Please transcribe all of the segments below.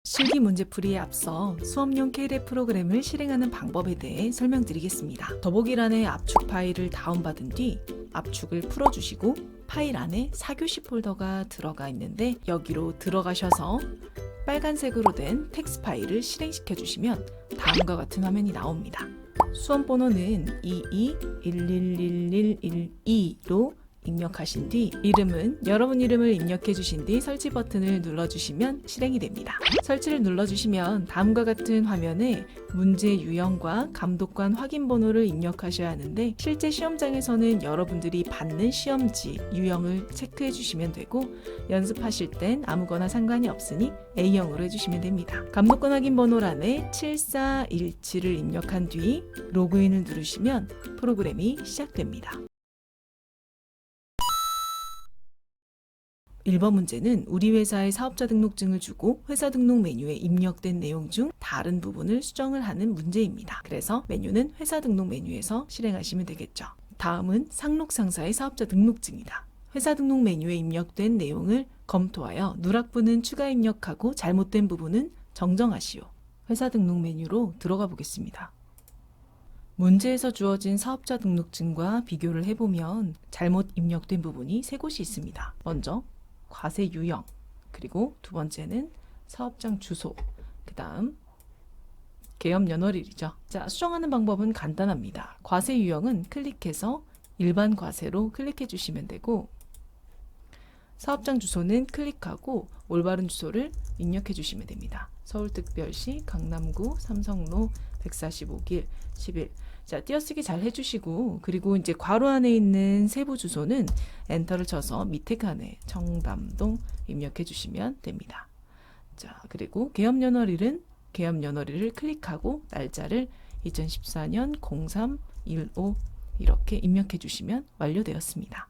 실기 문제풀이에 앞서 수업용 K랩 프로그램을 실행하는 방법에 대해 설명드리겠습니다. 더보기란에 압축 파일을 다운받은 뒤 압축을 풀어주시고 파일 안에 4교시 폴더가 들어가 있는데 여기로 들어가셔서 빨간색으로 된 텍스트 파일을 실행시켜 주시면 다음과 같은 화면이 나옵니다. 수험 번호는 22111112로 입력하신 뒤 이름은 여러분 이름을 입력해 주신 뒤 설치 버튼을 눌러주시면 실행이 됩니다. 설치를 눌러주시면 다음과 같은 화면에 문제 유형과 감독관 확인 번호를 입력하셔야 하는데 실제 시험장에서는 여러분들이 받는 시험지 유형을 체크해 주시면 되고 연습하실 땐 아무거나 상관이 없으니 A형으로 해주시면 됩니다. 감독관 확인 번호란에 7417을 입력한 뒤 로그인을 누르시면 프로그램이 시작됩니다. 1번 문제는 우리 회사의 사업자 등록증을 주고 회사 등록 메뉴에 입력된 내용 중 다른 부분을 수정을 하는 문제입니다. 그래서 메뉴는 회사 등록 메뉴에서 실행하시면 되겠죠. 다음은 상록 상사의 사업자 등록증이다. 회사 등록 메뉴에 입력된 내용을 검토하여 누락부는 추가 입력하고 잘못된 부분은 정정하시오. 회사 등록 메뉴로 들어가 보겠습니다. 문제에서 주어진 사업자 등록증과 비교를 해보면 잘못 입력된 부분이 3곳이 있습니다. 먼저 과세 유형, 그리고 두 번째는 사업장 주소, 그 다음 계엄 연월일이죠. 자, 수정하는 방법은 간단합니다. 과세 유형은 클릭해서 일반 과세로 클릭해 주시면 되고 사업장 주소는 클릭하고 올바른 주소를 입력해 주시면 됩니다. 서울특별시 강남구 삼성로 145길 11. 자, 띄어쓰기 잘 해주시고 그리고 이제 괄호 안에 있는 세부 주소는 엔터를 쳐서 밑에 칸에 청담동 입력해 주시면 됩니다. 자, 그리고 계엄 연월일은 계엄 연월일을 클릭하고 날짜를 2014년 0315 이렇게 입력해 주시면 완료되었습니다.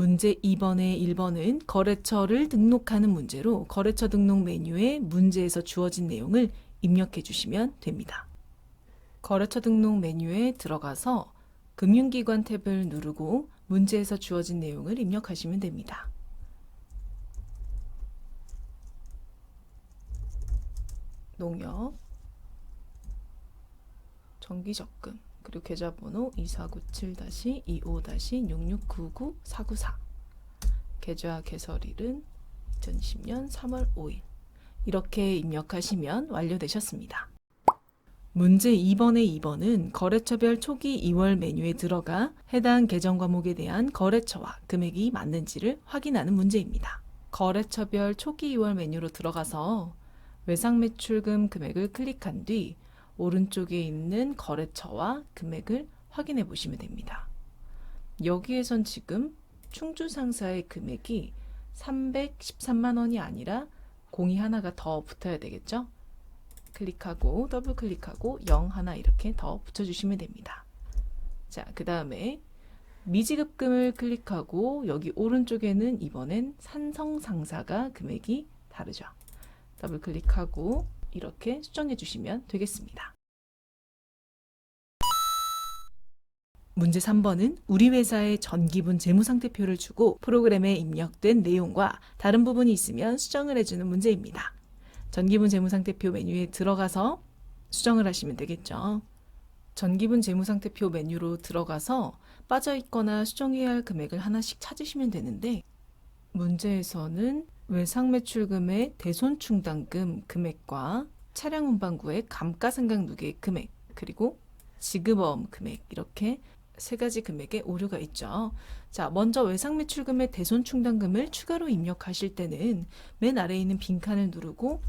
문제 2번에 1번은 거래처를 등록하는 문제로 거래처 등록 메뉴에 문제에서 주어진 내용을 입력해 주시면 됩니다. 거래처 등록 메뉴에 들어가서 금융기관 탭을 누르고 문제에서 주어진 내용을 입력하시면 됩니다. 농협, 정기적금, 그리고 계좌번호 2497-25-6699-494 계좌 개설일은 2020년 3월 5일 이렇게 입력하시면 완료되셨습니다. 문제 2번의 2번은 거래처별 초기 2월 메뉴에 들어가 해당 계정 과목에 대한 거래처와 금액이 맞는지를 확인하는 문제입니다. 거래처별 초기 2월 메뉴로 들어가서 외상매출금 금액을 클릭한 뒤 오른쪽에 있는 거래처와 금액을 확인해 보시면 됩니다. 여기에선 지금 충주상사의 금액이 313만 원이 아니라 공이 하나가 더 붙어야 되겠죠? 클릭하고 더블 클릭하고 0 하나 이렇게 더 붙여주시면 됩니다. 자, 그 다음에 미지급금을 클릭하고 여기 오른쪽에는 이번엔 산성상사가 금액이 다르죠. 더블 클릭하고 이렇게 수정해 주시면 되겠습니다. 문제 3번은 우리 회사의 전기분 재무상태표를 주고 프로그램에 입력된 내용과 다른 부분이 있으면 수정을 해주는 문제입니다. 전기분 재무상태표 메뉴에 들어가서 수정을 하시면 되겠죠. 전기분 재무상태표 메뉴로 들어가서 빠져있거나 수정해야 할 금액을 하나씩 찾으시면 되는데 문제에서는 외상매출금의 대손충당금 금액과 차량 운반구의 감가상각 누계 금액 그리고 지급어음 금액 이렇게 세 가지 금액에 오류가 있죠. 자, 먼저 외상매출금의 대손충당금을 추가로 입력하실 때는 맨 아래에 있는 빈칸을 누르고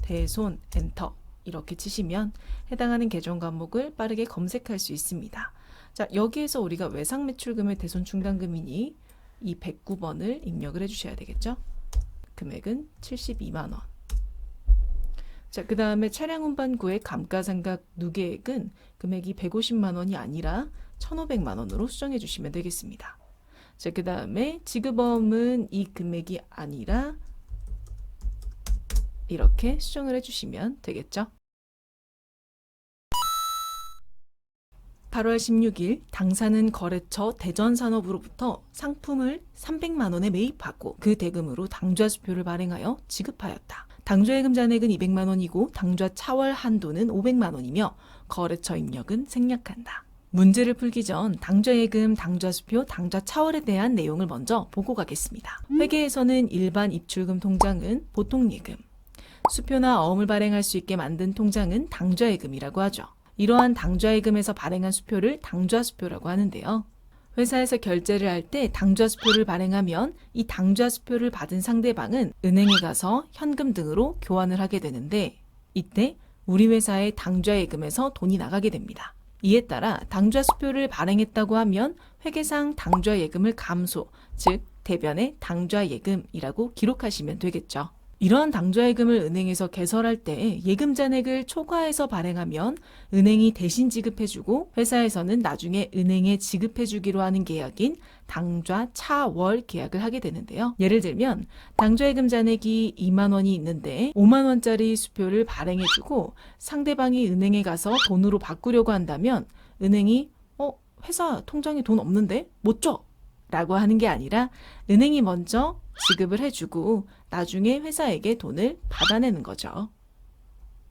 대손 엔터 이렇게 치시면 해당하는 계정 과목을 빠르게 검색할 수 있습니다. 자, 여기에서 우리가 외상매출금의 대손충당금이니 이 109번을 입력을 해주셔야 되겠죠. 금액은 72만 원. 자, 그 다음에 차량 운반구의 감가상각 누계액은 금액이 150만 원이 아니라 1,500만 원으로 수정해 주시면 되겠습니다. 자, 그 다음에 지급어음은 이 금액이 아니라 이렇게 수정을 해주시면 되겠죠. 8월 16일 당사는 거래처 대전산업으로부터 상품을 300만 원에 매입하고 그 대금으로 당좌수표를 발행하여 지급하였다. 당좌예금 잔액은 200만 원이고 당좌 차월 한도는 500만 원이며 거래처 입력은 생략한다. 문제를 풀기 전 당좌예금, 당좌수표, 당좌 차월에 대한 내용을 먼저 보고 가겠습니다. 회계에서는 일반 입출금 통장은 보통예금, 수표나 어음을 발행할 수 있게 만든 통장은 당좌예금이라고 하죠. 이러한 당좌예금에서 발행한 수표를 당좌수표라고 하는데요. 회사에서 결제를 할 때 당좌수표를 발행하면 이 당좌수표를 받은 상대방은 은행에 가서 현금 등으로 교환을 하게 되는데 이때 우리 회사의 당좌예금에서 돈이 나가게 됩니다. 이에 따라 당좌수표를 발행했다고 하면 회계상 당좌예금을 감소, 즉 대변에 당좌예금이라고 기록하시면 되겠죠. 이러한 당좌예금을 은행에서 개설할 때 예금 잔액을 초과해서 발행하면 은행이 대신 지급해주고 회사에서는 나중에 은행에 지급해주기로 하는 계약인 당좌 차월 계약을 하게 되는데요. 예를 들면 당좌예금 잔액이 2만 원이 있는데 5만 원짜리 수표를 발행해주고 상대방이 은행에 가서 돈으로 바꾸려고 한다면 은행이 회사 통장에 돈 없는데 못 줘! 라고 하는 게 아니라 은행이 먼저 지급을 해주고 나중에 회사에게 돈을 받아내는 거죠.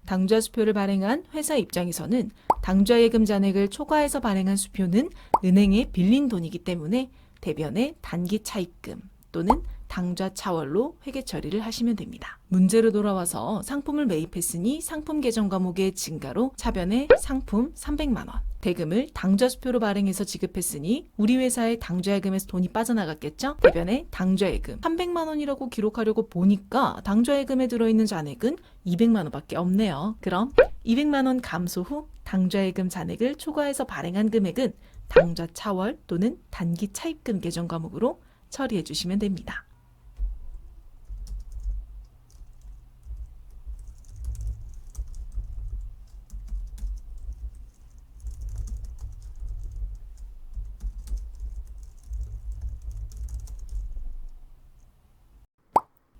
당좌수표를 발행한 회사 입장에서는 당좌예금 잔액을 초과해서 발행한 수표는 은행에 빌린 돈이기 때문에 대변에 단기 차입금 또는 당좌 차월로 회계 처리를 하시면 됩니다. 문제로 돌아와서 상품을 매입했으니 상품 계정 과목의 증가로 차변에 상품 300만 원, 대금을 당좌수표로 발행해서 지급했으니 우리 회사의 당좌예금에서 돈이 빠져나갔겠죠? 대변에 당좌예금 300만 원이라고 기록하려고 보니까 당좌예금에 들어있는 잔액은 200만 원밖에 없네요. 그럼 200만 원 감소 후 당좌예금 잔액을 초과해서 발행한 금액은 당좌 차월 또는 단기 차입금 계정 과목으로 처리해 주시면 됩니다.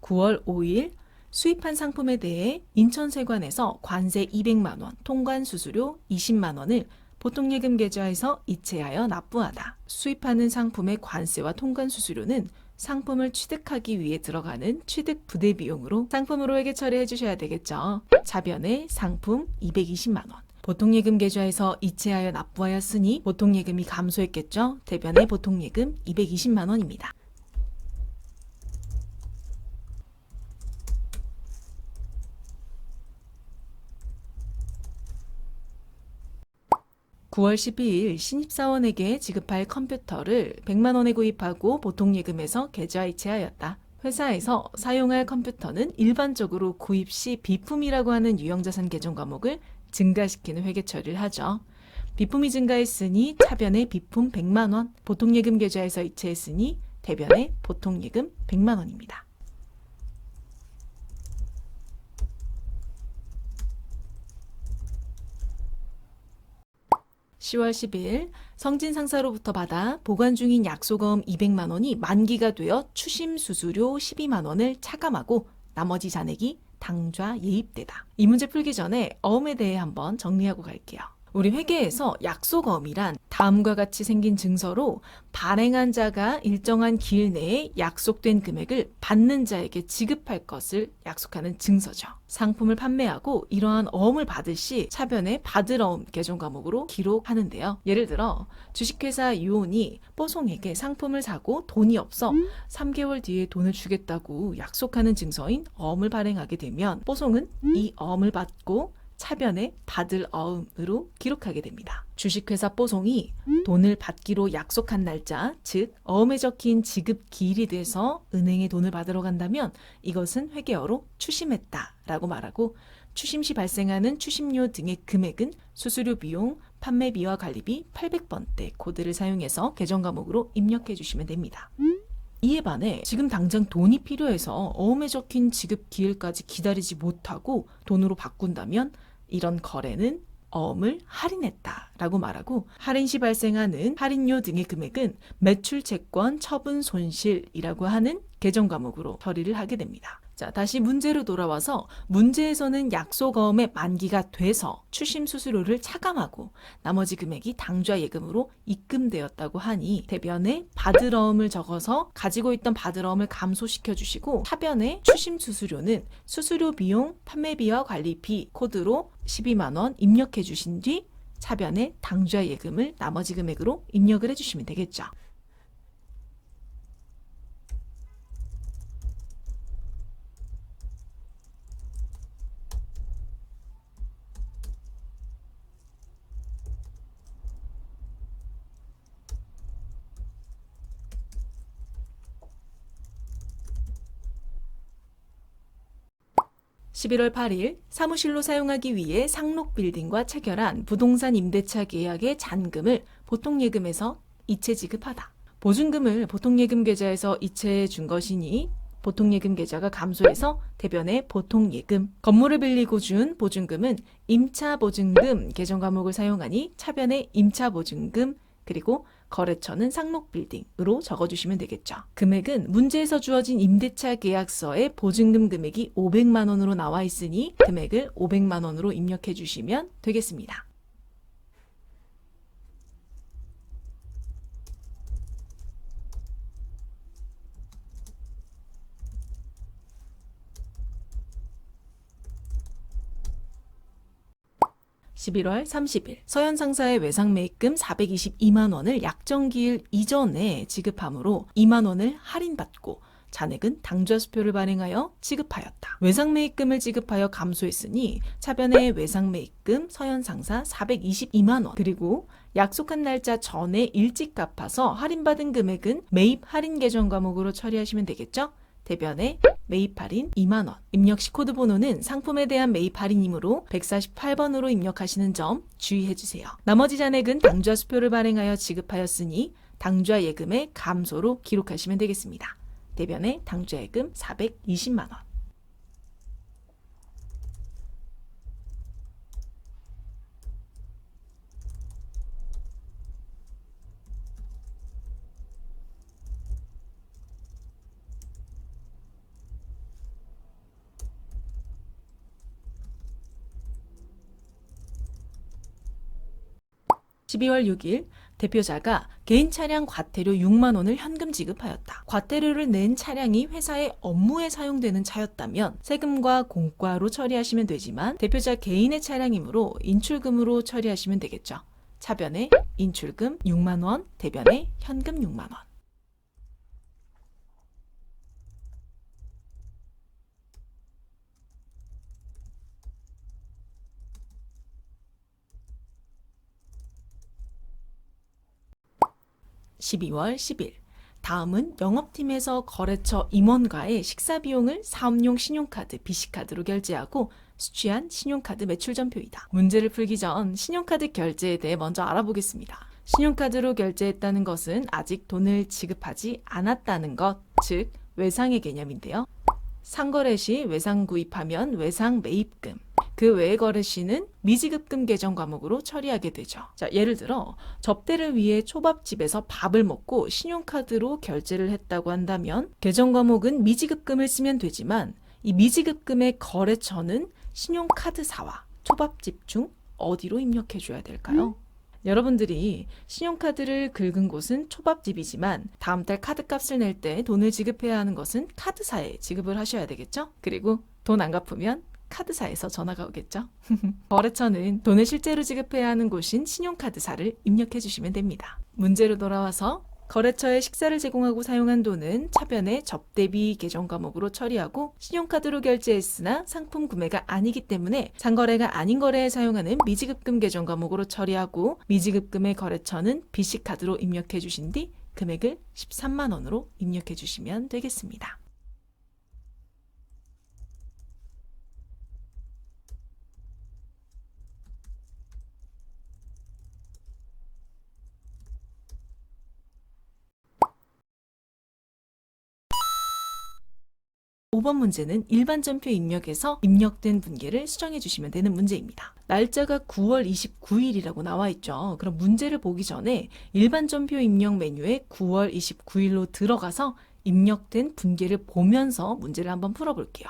(9월 5일) 수입한 상품에 대해 인천세관에서 관세 200만 원, 통관 수수료 20만 원을 보통예금 계좌에서 이체하여 납부하다. 수입하는 상품의 관세와 통관 수수료는 상품을 취득하기 위해 들어가는 취득 부대 비용으로 상품으로 회계 처리해 주셔야 되겠죠. 차변에 상품 220만 원. 보통예금 계좌에서 이체하여 납부하였으니 보통예금이 감소했겠죠. 대변에 보통예금 220만 원입니다. (9월 12일) 신입사원에게 지급할 컴퓨터를 100만 원에 구입하고 보통예금에서 계좌 이체하였다. 회사에서 사용할 컴퓨터는 일반적으로 구입 시 비품이라고 하는 유형자산 계정 과목을 증가시키는 회계 처리를 하죠. 비품이 증가했으니 차변에 비품 100만 원, 보통예금 계좌에서 이체했으니 대변에 보통예금 100만 원입니다. (10월 10일) 성진 상사로부터 받아 보관 중인 약속어음 200만 원이 만기가 되어 추심 수수료 12만 원을 차감하고 나머지 잔액이 당좌 예입되다. 이 문제 풀기 전에 어음에 대해 한번 정리하고 갈게요. 우리 회계에서 약속어음이란 다음과 같이 생긴 증서로 발행한 자가 일정한 기일 내에 약속된 금액을 받는 자에게 지급할 것을 약속하는 증서죠. 상품을 판매하고 이러한 어음을 받을 시 차변에 받을 어음 계정 과목으로 기록하는데요. 예를 들어 주식회사 유온이 뽀송에게 상품을 사고 돈이 없어 3개월 뒤에 돈을 주겠다고 약속하는 증서인 어음을 발행하게 되면 뽀송은 이 어음을 받고 차변에 받을 어음으로 기록하게 됩니다. 주식회사 뽀송이 돈을 받기로 약속한 날짜, 즉 어음에 적힌 지급 기일이 돼서 은행에 돈을 받으러 간다면 이것은 회계어로 추심했다라고 말하고 추심 시 발생하는 추심료 등의 금액은 수수료 비용, 판매비와 관리비 800번대 코드를 사용해서 계정 과목으로 입력해 주시면 됩니다. 이에 반해 지금 당장 돈이 필요해서 어음에 적힌 지급 기일까지 기다리지 못하고 돈으로 바꾼다면 이런 거래는 어음을 할인했다라고 말하고 할인 시 발생하는 할인료 등의 금액은 매출 채권 처분 손실이라고 하는 계정 과목으로 처리를 하게 됩니다. 자, 다시 문제로 돌아와서 문제에서는 약소거음의 만기가 돼서 추심 수수료를 차감하고 나머지 금액이 당좌 예금으로 입금되었다고 하니 대변에 받으러움을 적어서 가지고 있던 받으러움을 감소시켜 주시고 하변에 추심 수수료는 수수료 비용, 판매비와 관리비 코드로 12만 원 입력해 주신 뒤 차변에 당좌 예금을 나머지 금액으로 입력을 해주시면 되겠죠. 11월 8일 사무실로 사용하기 위해 상록빌딩과 체결한 부동산 임대차 계약의 잔금을 보통예금에서 이체 지급하다. 보증금을 보통예금 계좌에서 이체해 준 것이니 보통예금 계좌가 감소해서 대변에 보통예금, 건물을 빌리고 준 보증금은 임차보증금 계정 과목을 사용하니 차변에 임차보증금, 그리고 거래처는 상록빌딩으로 적어주시면 되겠죠. 금액은 문제에서 주어진 임대차 계약서에 보증금 금액이 500만 원으로 나와 있으니 금액을 500만 원으로 입력해 주시면 되겠습니다. (11월 30일) 서현 상사의 외상 매입금 422만 원을 약정기일 이전에 지급하므로 2만 원을 할인받고 잔액은 당좌 수표를 발행하여 지급하였다. 외상 매입금을 지급하여 감소했으니 차변의 외상 매입금 서현 상사 422만 원, 그리고 약속한 날짜 전에 일찍 갚아서 할인받은 금액은 매입 할인 계정 과목으로 처리하시면 되겠죠? 대변에 매입 할인 2만 원, 입력 시 코드 번호는 상품에 대한 매입 할인이므로 148번으로 입력하시는 점 주의해 주세요. 나머지 잔액은 당좌 수표를 발행하여 지급하였으니 당좌 예금의 감소로 기록하시면 되겠습니다. 대변에 당좌 예금 420만 원. (12월 6일) 대표자가 개인 차량 과태료 6만 원을 현금 지급하였다. 과태료를 낸 차량이 회사의 업무에 사용되는 차였다면 세금과 공과로 처리하시면 되지만 대표자 개인의 차량이므로 인출금으로 처리하시면 되겠죠. 차변에 인출금 6만 원, 대변에 현금 6만 원. (12월 10일) 다음은 영업팀에서 거래처 임원과의 식사 비용을 사업용 신용카드 BC카드로 결제하고 수취한 신용카드 매출전표이다. 문제를 풀기 전 신용카드 결제에 대해 먼저 알아보겠습니다. 신용카드로 결제했다는 것은 아직 돈을 지급하지 않았다는 것, 즉 외상의 개념인데요. 상거래 시 외상 구입하면 외상 매입금, 그 외의 거래 시는 미지급금 계정 과목으로 처리하게 되죠. 자, 예를 들어 접대를 위해 초밥집에서 밥을 먹고 신용카드로 결제를 했다고 한다면 계정 과목은 미지급금을 쓰면 되지만 이 미지급금의 거래처는 신용카드사와 초밥집 중 어디로 입력해 줘야 될까요? 여러분들이 신용카드를 긁은 곳은 초밥집이지만 다음 달 카드값을 낼 때 돈을 지급해야 하는 것은 카드사에 지급을 하셔야 되겠죠? 그리고 돈 안 갚으면 카드사에서 전화가 오겠죠? 거래처는 돈을 실제로 지급해야 하는 곳인 신용카드사를 입력해 주시면 됩니다. 문제로 돌아와서 거래처에 식사를 제공하고 사용한 돈은 차변에 접대비 계정 과목으로 처리하고 신용카드로 결제했으나 상품 구매가 아니기 때문에 상거래가 아닌 거래에 사용하는 미지급금 계정 과목으로 처리하고 미지급금의 거래처는 BC카드로 입력해 주신 뒤 금액을 13만 원으로 입력해 주시면 되겠습니다. (5번) 문제는 일반 전표 입력에서 입력된 분계를 수정해 주시면 되는 문제입니다. 날짜가 9월 29일이라고 나와 있죠. 그럼 문제를 보기 전에 일반 전표 입력 메뉴에 9월 29일로 들어가서 입력된 분계를 보면서 문제를 한번 풀어볼게요.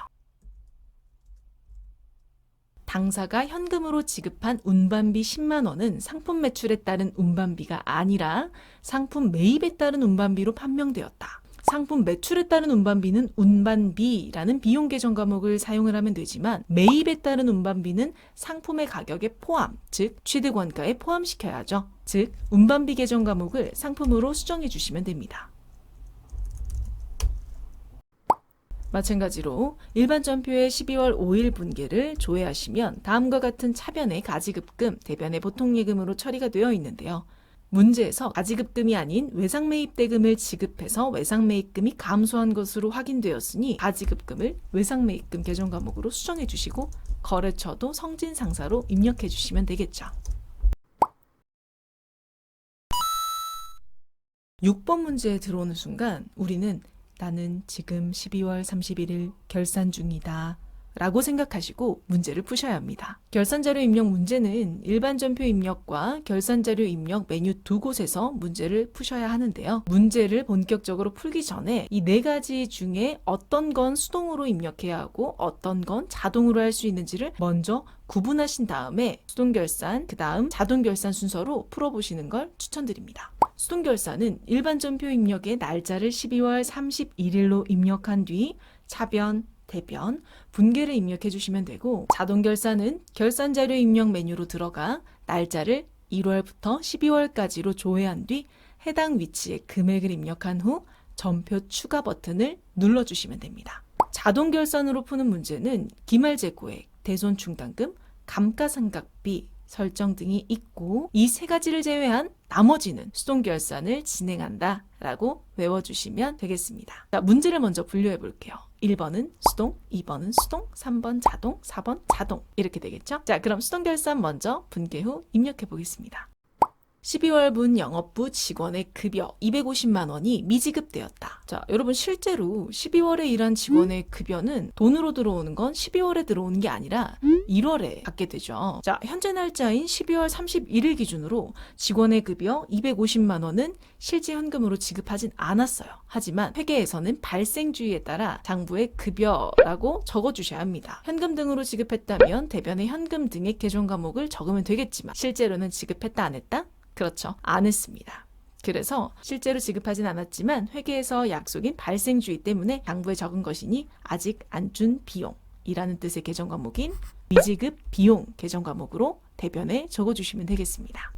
당사가 현금으로 지급한 운반비 10만 원은 상품 매출에 따른 운반비가 아니라 상품 매입에 따른 운반비로 판명되었다. 상품 매출에 따른 운반비는 운반비라는 비용 계정 과목을 사용을 하면 되지만 매입에 따른 운반비는 상품의 가격에 포함, 즉 취득원가에 포함시켜야 하죠. 즉 운반비 계정 과목을 상품으로 수정해 주시면 됩니다. 마찬가지로 일반 전표의 12월 5일 분계를 조회하시면 다음과 같은 차변의 가지급금, 대변의 보통예금으로 처리가 되어 있는데요. 문제에서 가지급금이 아닌 외상매입대금을 지급해서 외상매입금이 감소한 것으로 확인되었으니 가지급금을 외상매입금 계정 과목으로 수정해 주시고 거래처도 성진상사로 입력해 주시면 되겠죠. 6번 문제에 들어오는 순간 우리는 나는 지금 12월 31일 결산 중이다 라고 생각하시고 문제를 푸셔야 합니다. 결산자료 입력 문제는 일반 전표 입력과 결산자료 입력 메뉴 두 곳에서 문제를 푸셔야 하는데요. 문제를 본격적으로 풀기 전에 이 네 가지 중에 어떤 건 수동으로 입력해야 하고 어떤 건 자동으로 할 수 있는지를 먼저 구분하신 다음에 수동결산, 그 다음 자동결산 순서로 풀어보시는 걸 추천드립니다. 수동결산은 일반 전표 입력의 날짜를 12월 31일로 입력한 뒤 차변, 대변, 분계를 입력해 주시면 되고 자동결산은 결산자료 입력 메뉴로 들어가 날짜를 1월부터 12월까지로 조회한 뒤 해당 위치에 금액을 입력한 후 전표 추가 버튼을 눌러주시면 됩니다. 자동결산으로 푸는 문제는 기말재고액, 대손충당금, 감가상각비, 설정 등이 있고 이 세 가지를 제외한 나머지는 수동결산을 진행한다 라고 외워주시면 되겠습니다. 자, 문제를 먼저 분류해 볼게요. 1번은 수동, 2번은 수동, 3번 자동, 4번 자동 이렇게 되겠죠? 자, 그럼 수동결산 먼저 분계 후 입력해 보겠습니다. 12월분 영업부 직원의 급여 250만 원이 미지급되었다. 자, 여러분 실제로 12월에 일한 직원의 급여는 돈으로 들어오는 건 12월에 들어오는 게 아니라 1월에 받게 되죠. 자, 현재 날짜인 12월 31일 기준으로 직원의 급여 250만 원은 실제 현금으로 지급하진 않았어요. 하지만 회계에서는 발생주의에 따라 장부에 급여라고 적어주셔야 합니다. 현금 등으로 지급했다면 대변에 현금 등의 계정 과목을 적으면 되겠지만 실제로는 지급했다 안 했다? 그렇죠. 안 했습니다. 그래서 실제로 지급하진 않았지만 회계에서 약속인 발생주의 때문에 장부에 적은 것이니 아직 안 준 비용이라는 뜻의 계정 과목인 미지급 비용 계정 과목으로 대변에 적어주시면 되겠습니다.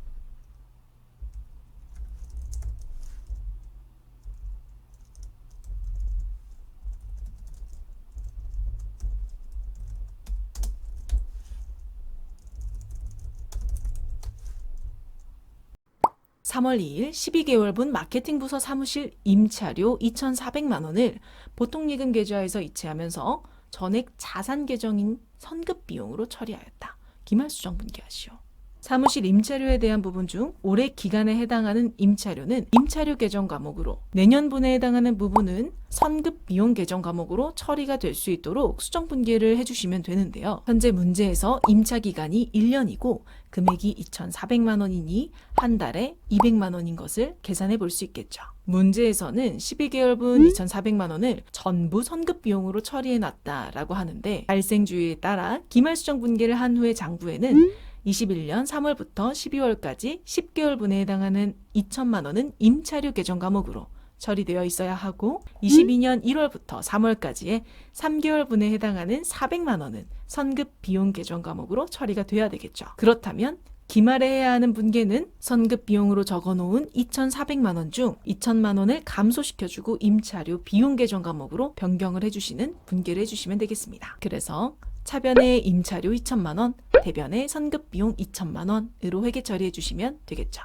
(3월 2일) 12개월분 마케팅부서 사무실 임차료 2,400만 원을 보통예금 계좌에서 이체하면서 전액 자산 계정인 선급 비용으로 처리하였다. 기말수정 분계하시오. 사무실 임차료에 대한 부분 중 올해 기간에 해당하는 임차료는 임차료 계정 과목으로, 내년분에 해당하는 부분은 선급 비용 계정 과목으로 처리가 될 수 있도록 수정 분계를 해주시면 되는데요. 현재 문제에서 임차 기간이 1년이고 금액이 2,400만 원이니 한 달에 200만 원인 것을 계산해 볼 수 있겠죠. 문제에서는 12개월분 2,400만 원을 전부 선급 비용으로 처리해 놨다라고 하는데 발생주의에 따라 기말수정 분계를 한 후의 장부에는 21년 3월부터 12월까지 10개월분에 해당하는 2천만 원은 임차료 계정 과목으로 처리되어 있어야 하고 22년 1월부터 3월까지의 3개월분에 해당하는 400만 원은 선급 비용 계정 과목으로 처리가 돼야 되겠죠. 그렇다면 기말에 해야 하는 분계는 선급 비용으로 적어놓은 2,400만 원 중 2천만 원을 감소시켜주고 임차료 비용 계정 과목으로 변경을 해주시는 분계를 해주시면 되겠습니다. 그래서 차변의 임차료 2천만 원, 대변의 선급 비용 2천만 원으로 회계 처리해 주시면 되겠죠.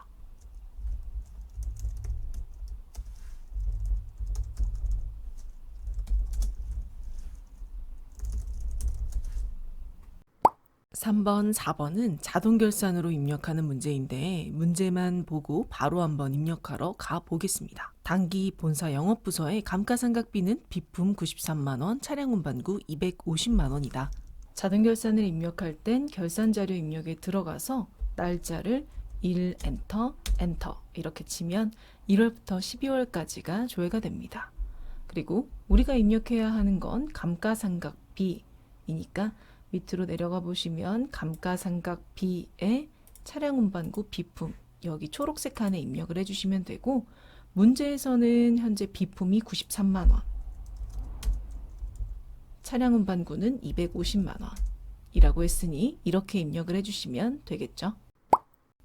(3번) (4번은) 자동결산으로 입력하는 문제인데 문제만 보고 바로 한번 입력하러 가보겠습니다. 단기 본사 영업부서의 감가상각비는 비품 93만 원, 차량 운반구 250만 원이다. 자동결산을 입력할 땐 결산자료 입력에 들어가서 날짜를 1 엔터 이렇게 치면 1월부터 12월까지가 조회가 됩니다. 그리고 우리가 입력해야 하는 건 감가상각비이니까 밑으로 내려가 보시면 감가상각비에 차량 운반구 비품 여기 초록색 칸에 입력을 해주시면 되고 문제에서는 현재 비품이 93만 원, 차량 운반구는 250만 원이라고 했으니 이렇게 입력을 해주시면 되겠죠.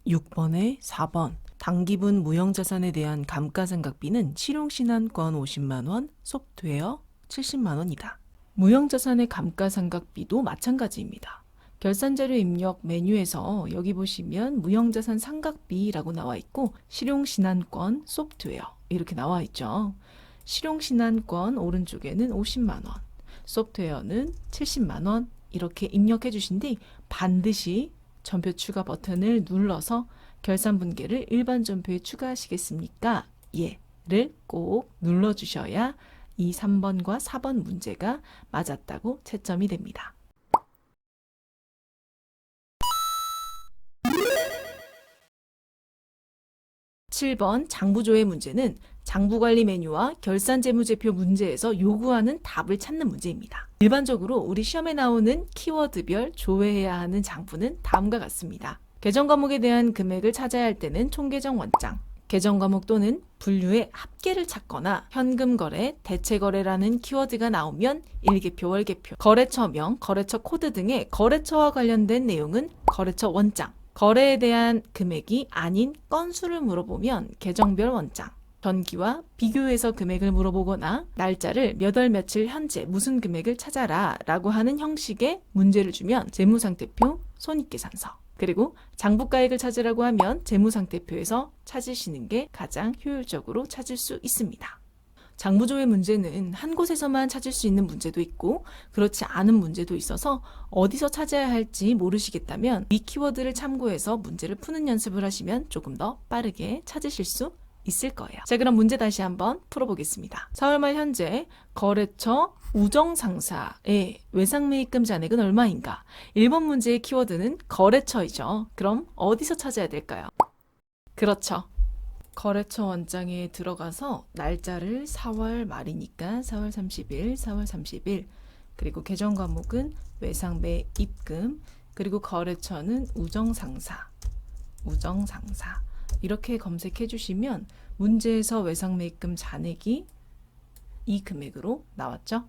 6번에 4번 당기분 무형자산에 대한 감가상각비는 실용신한권 50만 원, 소프트웨어 70만 원이다. 무형자산의 감가상각비도 마찬가지입니다. 결산자료 입력 메뉴에서 여기 보시면 무형자산 상각비라고 나와 있고 실용신한권, 소프트웨어 이렇게 나와 있죠. 실용신한권 오른쪽에는 50만 원, 소프트웨어는 70만 원 이렇게 입력해 주신 뒤 반드시 전표 추가 버튼을 눌러서 결산 분계를 일반 전표에 추가하시겠습니까? 예를 꼭 눌러주셔야 이 3번과 4번 문제가 맞았다고 채점이 됩니다. (7번) 장부조회 문제는 장부관리 메뉴와 결산재무제표 문제에서 요구하는 답을 찾는 문제입니다. 일반적으로 우리 시험에 나오는 키워드별 조회해야 하는 장부는 다음과 같습니다. 계정 과목에 대한 금액을 찾아야 할 때는 총계정 원장, 계정 과목 또는 분류의 합계를 찾거나 현금 거래, 대체 거래라는 키워드가 나오면 일개표, 월개표, 거래처명, 거래처 코드 등의 거래처와 관련된 내용은 거래처 원장, 거래에 대한 금액이 아닌 건수를 물어보면 계정별 원장, 전기와 비교해서 금액을 물어보거나 날짜를 몇 월 며칠 현재 무슨 금액을 찾아라 라고 하는 형식의 문제를 주면 재무상태표, 손익계산서, 그리고 장부가액을 찾으라고 하면 재무상태표에서 찾으시는 게 가장 효율적으로 찾을 수 있습니다. 장부조회 문제는 한 곳에서만 찾을 수 있는 문제도 있고 그렇지 않은 문제도 있어서 어디서 찾아야 할지 모르시겠다면 이 키워드를 참고해서 문제를 푸는 연습을 하시면 조금 더 빠르게 찾으실 수 있을 거예요. 자, 그럼 문제 다시 한번 풀어보겠습니다. 4월 말 현재 거래처 우정상사의 외상매입금 잔액은 얼마인가? 1번 문제의 키워드는 거래처이죠. 그럼 어디서 찾아야 될까요? 그렇죠. 거래처 원장에 들어가서 날짜를 4월 말이니까 4월 30일, 4월 30일, 그리고 계정 과목은 외상매입금, 그리고 거래처는 우정상사 이렇게 검색해 주시면 문제에서 외상매입금 잔액이 이 금액으로 나왔죠.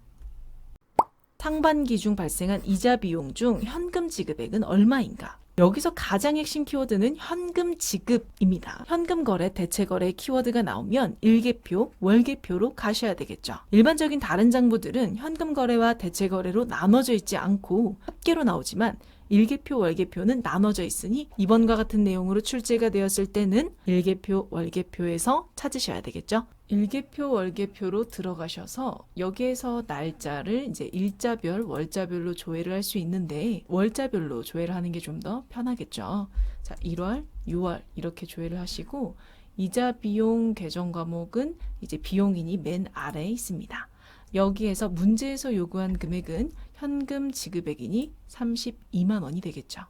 상반기 중 발생한 이자 비용 중 현금 지급액은 얼마인가? 여기서 가장 핵심 키워드는 현금 지급입니다. 현금 거래, 대체 거래 키워드가 나오면 일개표, 월개표로 가셔야 되겠죠. 일반적인 다른 장부들은 현금 거래와 대체 거래로 나눠져 있지 않고 합계로 나오지만 일개표, 월개표는 나눠져 있으니 이번과 같은 내용으로 출제가 되었을 때는 일개표, 월개표에서 찾으셔야 되겠죠. 일개표, 월개표로 들어가셔서 여기에서 날짜를 이제 일자별, 월자별로 조회를 할 수 있는데 월자별로 조회를 하는 게 좀 더 편하겠죠. 자, 1월, 6월 이렇게 조회를 하시고 이자 비용 계정 과목은 이제 비용인이 맨 아래에 있습니다. 여기에서 문제에서 요구한 금액은 현금 지급액이니 32만 원이 되겠죠.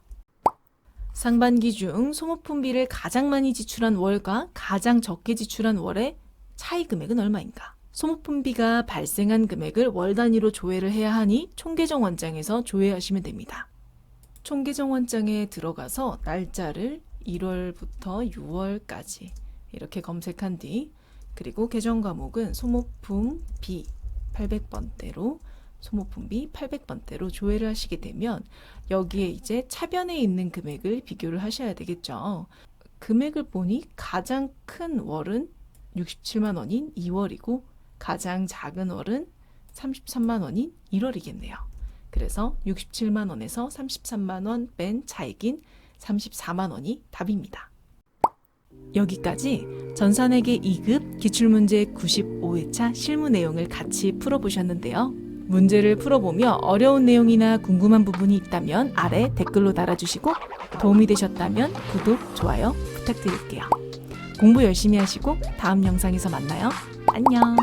상반기 중 소모품비를 가장 많이 지출한 월과 가장 적게 지출한 월의 차이 금액은 얼마인가? 소모품비가 발생한 금액을 월 단위로 조회를 해야 하니 총계정 원장에서 조회하시면 됩니다. 총계정 원장에 들어가서 날짜를 1월부터 6월까지 이렇게 검색한 뒤 그리고 계정 과목은 소모품비 800번대로 소모품비 800번대로 조회를 하시게 되면 여기에 이제 차변에 있는 금액을 비교를 하셔야 되겠죠. 금액을 보니 가장 큰 월은 67만 원인 2월이고 가장 작은 월은 33만 원인 1월이겠네요. 그래서 67만 원에서 33만 원 뺀 차익인 34만 원이 답입니다. 여기까지 전산회계 2급 기출문제 95회차 실무 내용을 같이 풀어보셨는데요. 문제를 풀어보며 어려운 내용이나 궁금한 부분이 있다면 아래 댓글로 달아주시고 도움이 되셨다면 구독, 좋아요 부탁드릴게요. 공부 열심히 하시고 다음 영상에서 만나요. 안녕.